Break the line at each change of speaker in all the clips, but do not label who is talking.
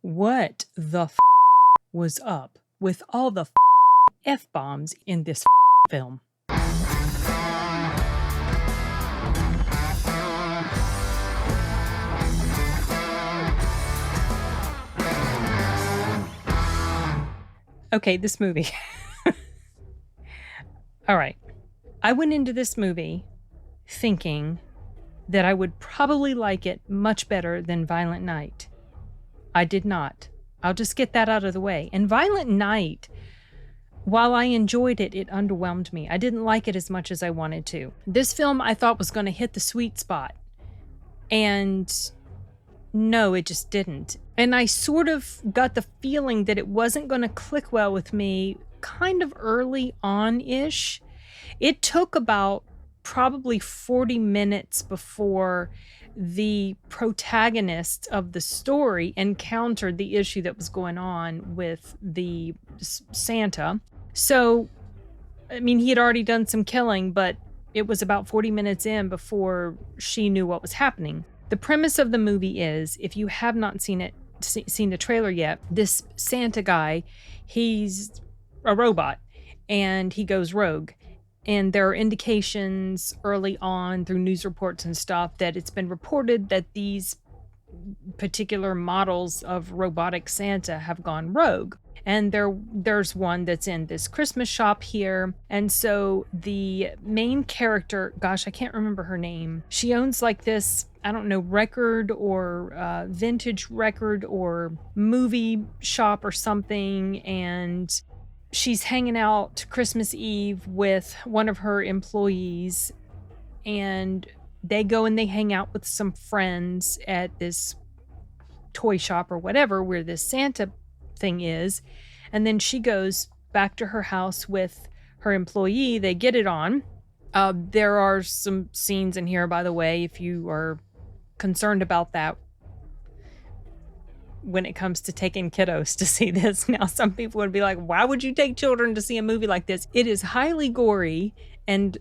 What the was up with all the F-bombs in this film? Okay, this movie. All right. I went into this movie thinking that I would probably like it much better than Violent Night. I did not. I'll just get that out of the way. And Violent Night, while I enjoyed it, it underwhelmed me. I didn't like it as much as I wanted to. This film I thought was going to hit the sweet spot. And no, it just didn't. And I sort of got the feeling that it wasn't going to click well with me kind of early on-ish. It took about probably 40 minutes before the protagonist of the story encountered the issue that was going on with the Santa. So, I mean, he had already done some killing, but it was about 40 minutes in before she knew what was happening. The premise of the movie is, if you have not seen the trailer yet, this Santa guy, he's a robot and he goes rogue. And there are indications early on through news reports and stuff that it's been reported that these particular models of robotic Santa have gone rogue. And there's one that's in this Christmas shop here. And so the main character, gosh, I can't remember her name. She owns like this, I don't know, record or vintage record or movie shop or something. And she's hanging out Christmas Eve with one of her employees, and they go and they hang out with some friends at this toy shop or whatever where this Santa thing is. And then she goes back to her house with her employee. They get it on. There are some scenes in here, by the way, if you are concerned about that when it comes to taking kiddos to see this. Now, some people would be like, why would you take children to see a movie like this? It is highly gory and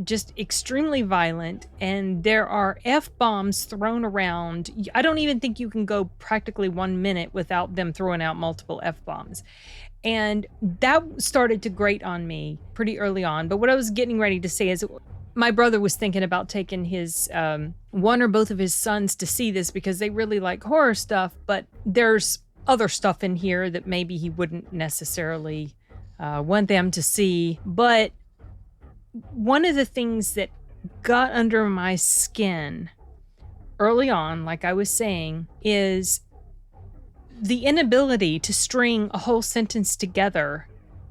just extremely violent, and there are F-bombs thrown around. I don't even think you can go practically 1 minute without them throwing out multiple F-bombs. And that started to grate on me pretty early on. But what I was getting ready to say is, my brother was thinking about taking his one or both of his sons to see this because they really like horror stuff, but there's other stuff in here that maybe he wouldn't necessarily want them to see. But one of the things that got under my skin early on, like I was saying, is the inability to string a whole sentence together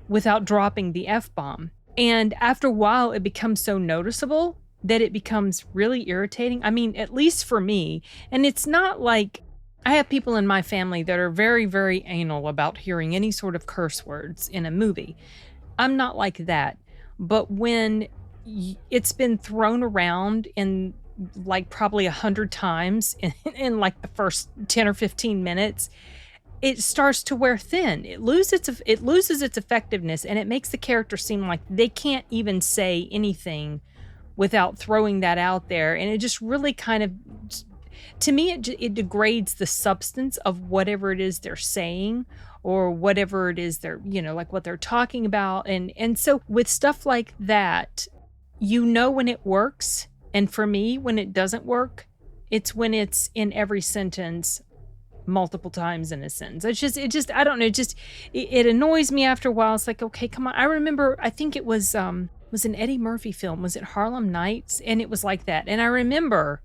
without dropping the F-bomb. And after a while, it becomes so noticeable that it becomes really irritating. I mean, at least for me. And it's not like, I have people in my family that are very, very anal about hearing any sort of curse words in a movie. I'm not like that. But when it's been thrown around in like probably 100 times in like the first 10 or 15 minutes, it starts to wear thin. It loses its effectiveness, and it makes the character seem like they can't even say anything without throwing that out there. And it just really kind of, to me, it degrades the substance of whatever it is they're saying or whatever it is they're, like what they're talking about. And so with stuff like that, when it works. And for me, when it doesn't work, it's when it's in every sentence multiple times in a sentence. I don't know, it annoys me after a while. It's like, okay, come on. I remember, I think it was an Eddie Murphy film. Was it Harlem Nights? And it was like that. And I remember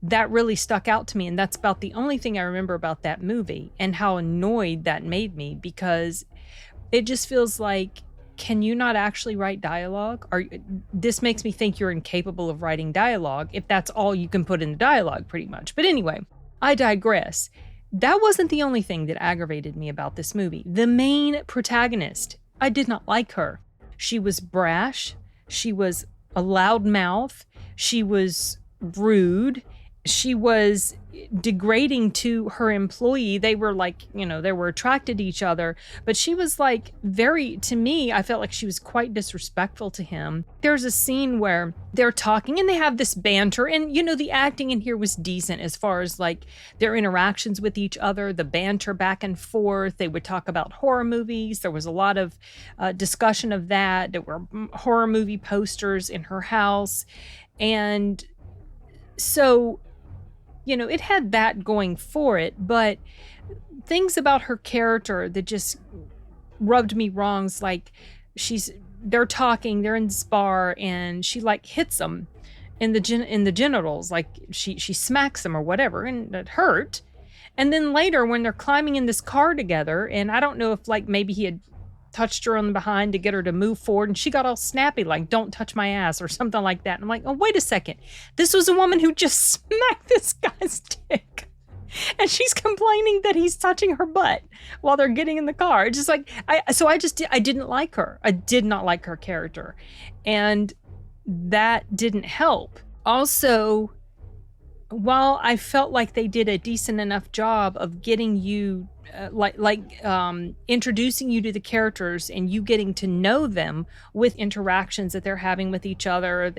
that really stuck out to me. And that's about the only thing I remember about that movie and how annoyed that made me, because it just feels like, can you not actually write dialogue? This makes me think you're incapable of writing dialogue if that's all you can put in the dialogue, pretty much. But anyway, I digress. That wasn't the only thing that aggravated me about this movie. The main protagonist, I did not like her. She was brash. She was a loudmouth. She was rude. She was degrading to her employee. They were like, they were attracted to each other, but she was like to me, I felt like she was quite disrespectful to him. There's a scene where they're talking and they have this banter, and the acting in here was decent as far as like their interactions with each other, the banter back and forth. They would talk about horror movies. There was a lot of discussion of that. There were horror movie posters in her house. And so, it had that going for it, but things about her character that just rubbed me wrongs, like they're talking, they're in this bar, and she like hits him in the genitals, like she smacks him or whatever, and it hurt. And then later when they're climbing in this car together, and I don't know if like maybe he had touched her on the behind to get her to move forward, and she got all snappy, like, don't touch my ass or something like that. And I'm like, oh, wait a second. This was a woman who just smacked this guy's dick. And she's complaining that he's touching her butt while they're getting in the car. It's just like, I didn't like her. I did not like her character. And that didn't help. Also, while I felt like they did a decent enough job of getting you introducing you to the characters and you getting to know them with interactions that they're having with each other,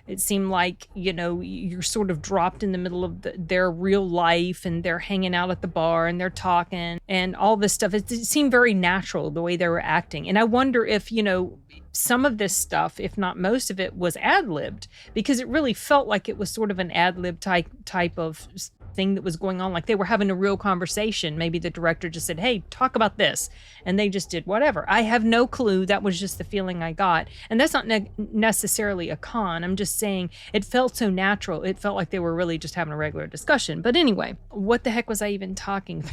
it seemed like, you're sort of dropped in the middle of their real life, and they're hanging out at the bar and they're talking and all this stuff. It seemed very natural the way they were acting. And I wonder if, some of this stuff, if not most of it, was ad-libbed, because it really felt like it was sort of an ad-lib type of thing that was going on. Like they were having a real conversation. Maybe the director just said, hey, talk about this. And they just did whatever. I have no clue. That was just the feeling I got. And that's not necessarily a con. I'm just saying it felt so natural. It felt like they were really just having a regular discussion. But anyway, what the heck was I even talking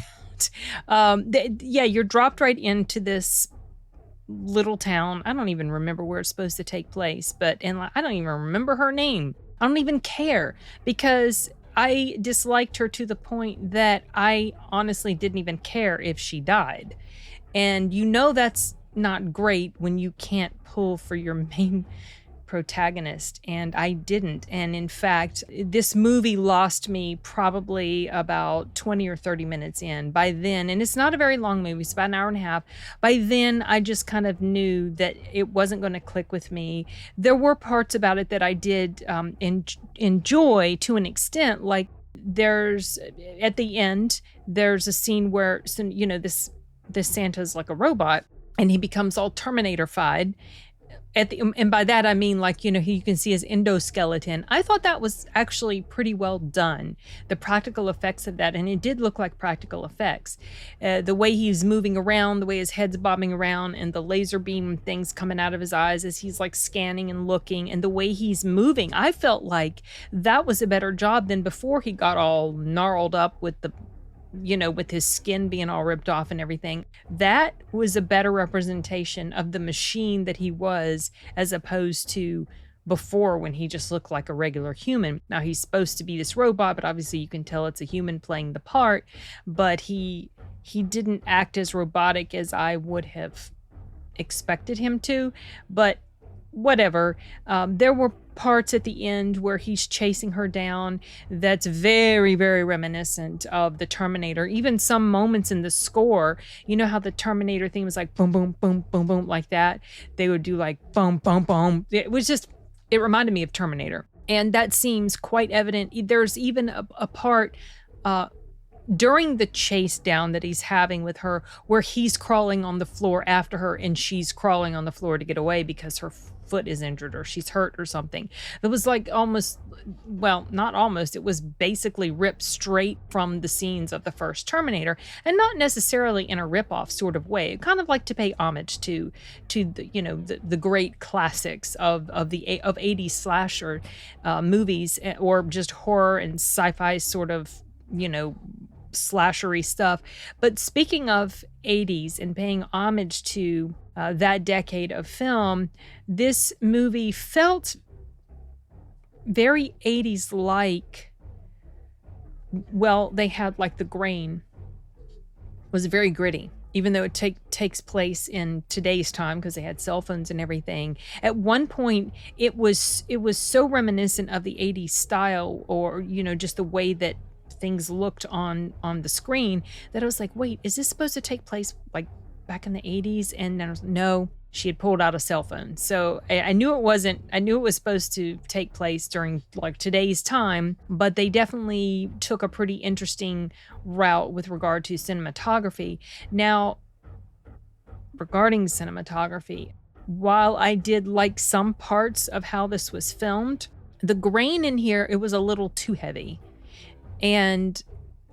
about? You're dropped right into this little town. I don't even remember where it's supposed to take place, and I don't even remember her name. I don't even care, because I disliked her to the point that I honestly didn't even care if she died. And that's not great when you can't pull for your main protagonist, and I didn't. And in fact, this movie lost me probably about 20 or 30 minutes in. By then, and it's not a very long movie, it's about an hour and a half. By then, I just kind of knew that it wasn't going to click with me. There were parts about it that I did enjoy to an extent. Like at the end, there's a scene where this Santa's like a robot, and he becomes all Terminator-fied. And by that I mean, like, you can see his endoskeleton. I thought that was actually pretty well done, the practical effects of that, and it did look like practical effects. The way he's moving around, the way his head's bobbing around, and the laser beam things coming out of his eyes as he's like scanning and looking, and the way he's moving, I felt like that was a better job than before he got all gnarled up with with his skin being all ripped off and everything. That was a better representation of the machine that he was, as opposed to before, when he just looked like a regular human. Now, he's supposed to be this robot, but obviously you can tell it's a human playing the part, but he didn't act as robotic as I would have expected him to. But whatever. There were parts at the end where he's chasing her down that's very, very reminiscent of the Terminator. Even some moments in the score, how the Terminator theme was like boom, boom, boom, boom, boom, like that. They would do like boom, boom, boom. It reminded me of Terminator. And that seems quite evident. There's even a part during the chase down that he's having with her where he's crawling on the floor after her and she's crawling on the floor to get away because her foot is injured or she's hurt or something. It was like not almost, it was basically ripped straight from the scenes of the first Terminator, and not necessarily in a rip-off sort of way. Kind of like to pay homage to the great classics of 80s slasher movies, or just horror and sci-fi sort of slashery stuff. But speaking of 80s and paying homage to that decade of film, this movie felt very 80s like. Well, they had like the grain was very gritty, even though it takes place in today's time because they had cell phones and everything. At one point, it was so reminiscent of the 80s style, or just the way that things looked on the screen that I was like, wait, is this supposed to take place like back in the 80s? And then I was, no, she had pulled out a cell phone. So I knew it wasn't, I knew it was supposed to take place during like today's time, but they definitely took a pretty interesting route with regard to cinematography. Now, regarding cinematography, while I did like some parts of how this was filmed, the grain in here, it was a little too heavy. And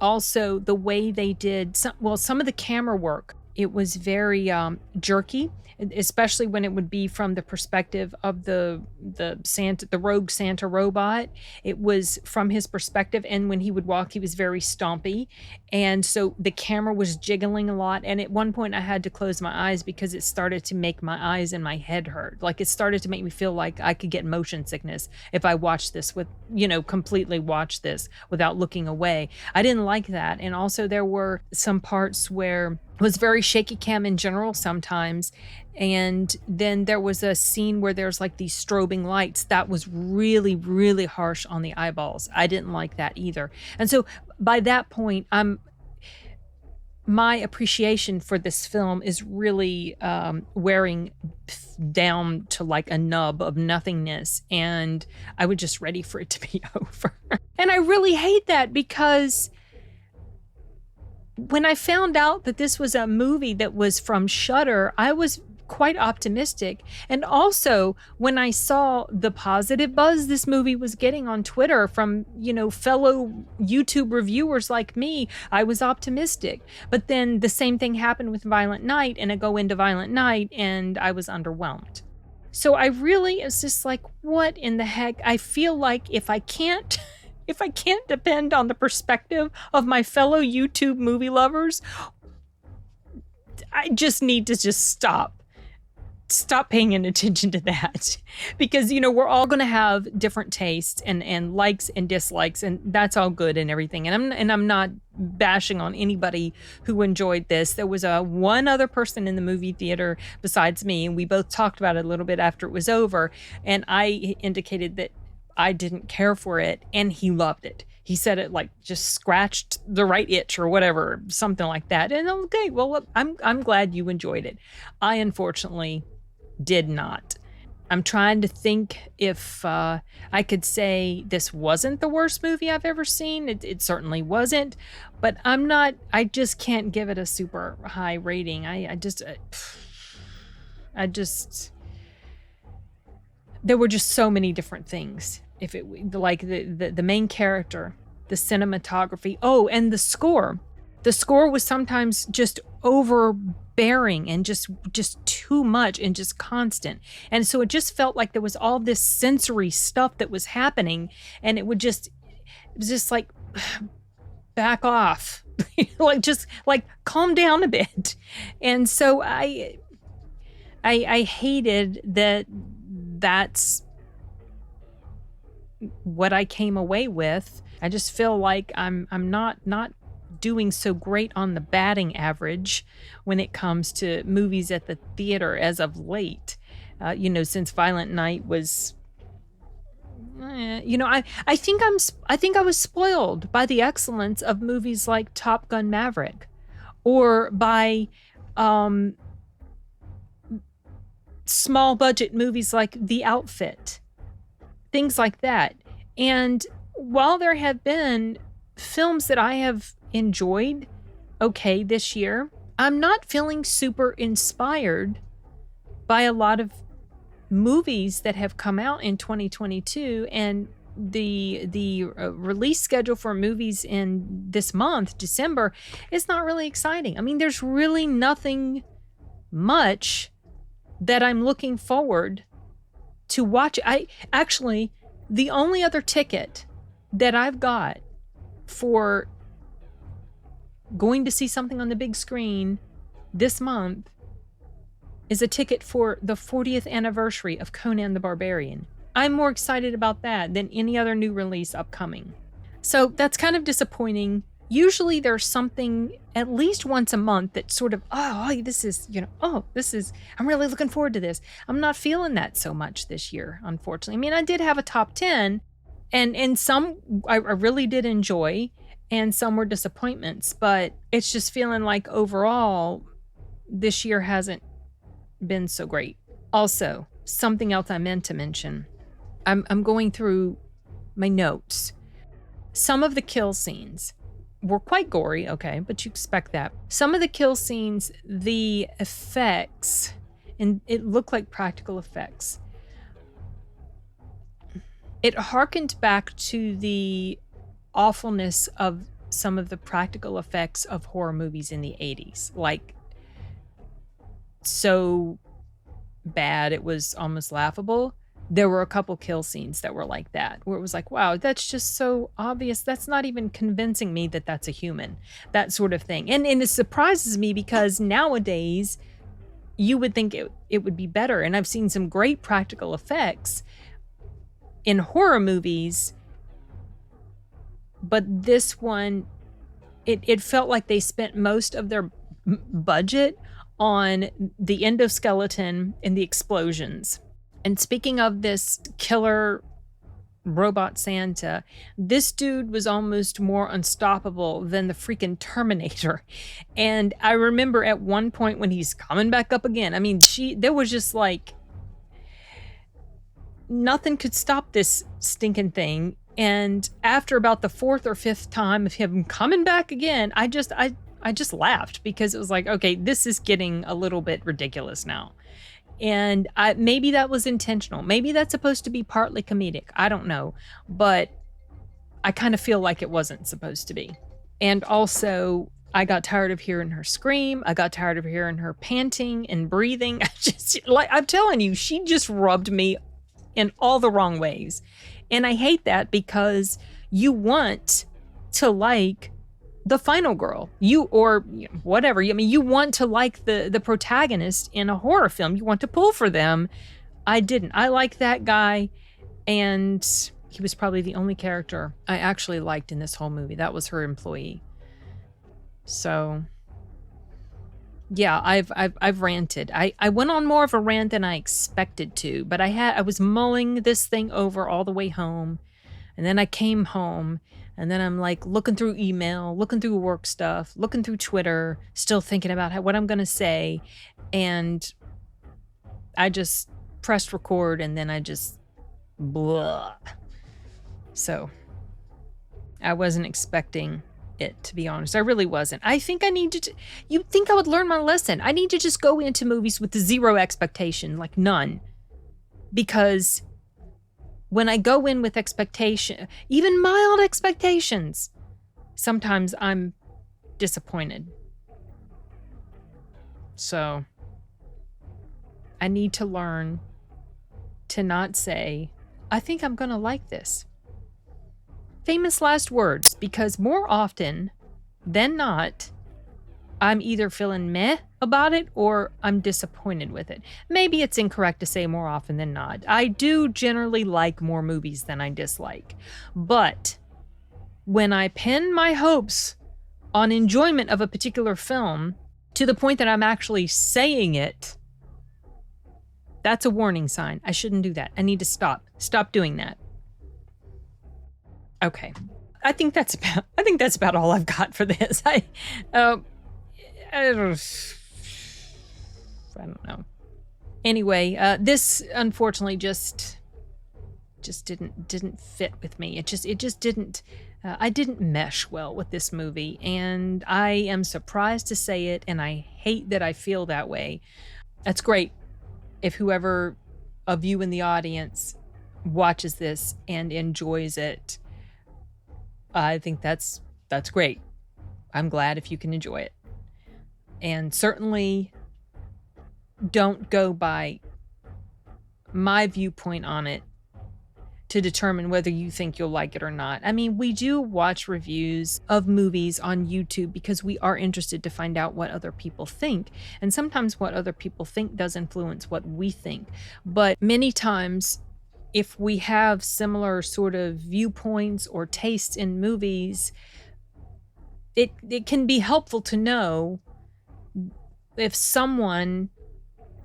also the way they did some of the camera work, it was very jerky, especially when it would be from the perspective of the rogue Santa robot. It was from his perspective, and when he would walk, he was very stompy, and so the camera was jiggling a lot. And at one point, I had to close my eyes because it started to make my eyes and my head hurt. Like, it started to make me feel like I could get motion sickness if I watched this completely watch this without looking away. I didn't like that. And also, there were some parts where it was very shaky cam in general sometimes. And then there was a scene where there's like these strobing lights that was really, really harsh on the eyeballs. I didn't like that either. And so by that point, my appreciation for this film is really wearing down to like a nub of nothingness. And I was just ready for it to be over. And I really hate that, because when I found out that this was a movie that was from Shudder, I was quite optimistic. And also, when I saw the positive buzz this movie was getting on Twitter from, fellow YouTube reviewers like me, I was optimistic. But then the same thing happened with Violent Night, and I go into Violent Night and I was underwhelmed. So I really, it's just like, what in the heck? I feel like if I can't depend on the perspective of my fellow YouTube movie lovers, I just need to just stop paying any attention to that. Because, we're all going to have different tastes and likes and dislikes, and that's all good and everything. And I'm not bashing on anybody who enjoyed this. There was one other person in the movie theater besides me, and we both talked about it a little bit after it was over, and I indicated that I didn't care for it, and he loved it. He said it like just scratched the right itch or whatever, something like that. And okay, well, I'm glad you enjoyed it. I unfortunately did not. I'm trying to think if I could say this wasn't the worst movie I've ever seen. It certainly wasn't, but I just can't give it a super high rating. There were just so many different things. If it like the main character, the cinematography, and the score. The score was sometimes just overbearing and just too much and just constant. And so it just felt like there was all this sensory stuff that was happening, and it was just like, back off. like calm down a bit. And so I hated that. That's what I came away with. I just feel like I'm not doing so great on the batting average when it comes to movies at the theater as of late. Since Violent Night was, I think I was spoiled by the excellence of movies like Top Gun Maverick, or by small budget movies like The Outfit, things like that. And while there have been films that I have enjoyed this year, I'm not feeling super inspired by a lot of movies that have come out in 2022, and the release schedule for movies in this month, December, is not really exciting. I mean, there's really nothing much that I'm looking forward to watch. The only other ticket that I've got for going to see something on the big screen this month is a ticket for the 40th anniversary of Conan the Barbarian. I'm more excited about that than any other new release upcoming. So that's kind of disappointing. Usually there's something at least once a month that sort of, I'm really looking forward to this. I'm not feeling that so much this year, unfortunately. I mean, I did have a top 10, and some I really did enjoy. and some were disappointments, but it's just feeling like overall this year hasn't been so great. Also, something else I meant to mention. I'm going through my notes. Some of the kill scenes were quite gory, okay, but you expect that. Some of the kill scenes, the effects, and it looked like practical effects. It harkened back to the awfulness of some of the practical effects of horror movies in the 80s. Like, so bad it was almost laughable. There were a couple kill scenes that were like that, where it was like, wow, that's just so obvious. That's not even convincing me that that's a human, that sort of thing. And it surprises me because nowadays you would think it would be better. And I've seen some great practical effects in horror movies, but this one, it felt like they spent most of their budget on the endoskeleton and the explosions. And speaking of this killer robot Santa, this dude was almost more unstoppable than the freaking Terminator. And I remember at one point when he's coming back up again, I mean, there was just like, nothing could stop this stinking thing. And after about the fourth or fifth time of him coming back again, I just laughed because it was like, okay, this is getting a little bit ridiculous now. And maybe that was intentional. Maybe that's supposed to be partly comedic. I don't know. But I kind of feel like it wasn't supposed to be. And also, I got tired of hearing her scream. I got tired of hearing her panting and breathing. I'm telling you, she just rubbed me in all the wrong ways. And I hate that because you want to like the final girl, or whatever. I mean, you want to like the protagonist in a horror film. You want to pull for them. I didn't. I liked that guy, and he was probably the only character I actually liked in this whole movie. That was her employee. So, yeah, I've ranted. I went on more of a rant than I expected to, but I was mulling this thing over all the way home, and then I came home. And then I'm like looking through email, looking through work stuff, looking through Twitter, still thinking about what I'm going to say. And I just pressed record and then I just blah. So I wasn't expecting it, to be honest. I really wasn't. I think I needed to, you'd think I would learn my lesson. I need to just go into movies with zero expectation, like none. Because when I go in with expectation, even mild expectations, sometimes I'm disappointed. So I need to learn to not say, I think I'm going to like this. Famous last words, because more often than not, I'm either feeling meh about it or I'm disappointed with it. Maybe it's incorrect to say more often than not. I do generally like more movies than I dislike. But when I pin my hopes on enjoyment of a particular film to the point that I'm actually saying it, that's a warning sign. I shouldn't do that. I need to stop doing that. Okay. I think that's about all I've got for this. I don't know. Anyway, this unfortunately just didn't fit with me. It just didn't. I didn't mesh well with this movie, and I am surprised to say it, and I hate that I feel that way. That's great if whoever of you in the audience watches this and enjoys it. I think that's great. I'm glad if you can enjoy it. And certainly don't go by my viewpoint on it to determine whether you think you'll like it or not. I mean, we do watch reviews of movies on YouTube because we are interested to find out what other people think. And sometimes what other people think does influence what we think. But many times, if we have similar sort of viewpoints or tastes in movies, it can be helpful to know if someone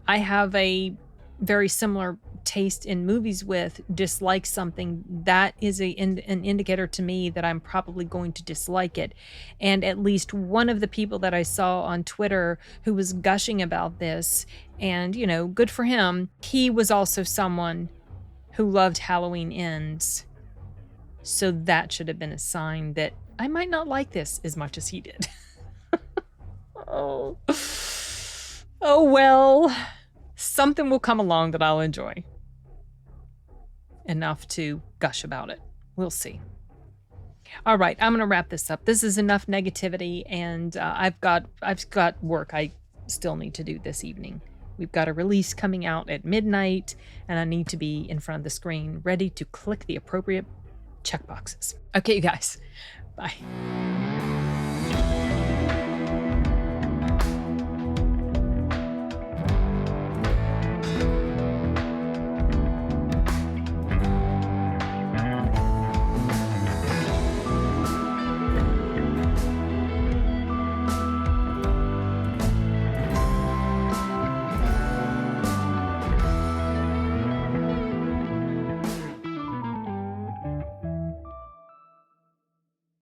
I have a very similar taste in movies with dislikes something, that is an indicator to me that I'm probably going to dislike it. And at least one of the people that I saw on Twitter who was gushing about this, and, you know, good for him, he was also someone who loved Halloween Ends. So that should have been a sign that I might not like this as much as he did. Oh. Oh, well, something will come along that I'll enjoy enough to gush about it. We'll see. All right, I'm going to wrap this up. This is enough negativity, and I've got work I still need to do this evening. We've got a release coming out at midnight, and I need to be in front of the screen ready to click the appropriate checkboxes. Okay, you guys. Bye.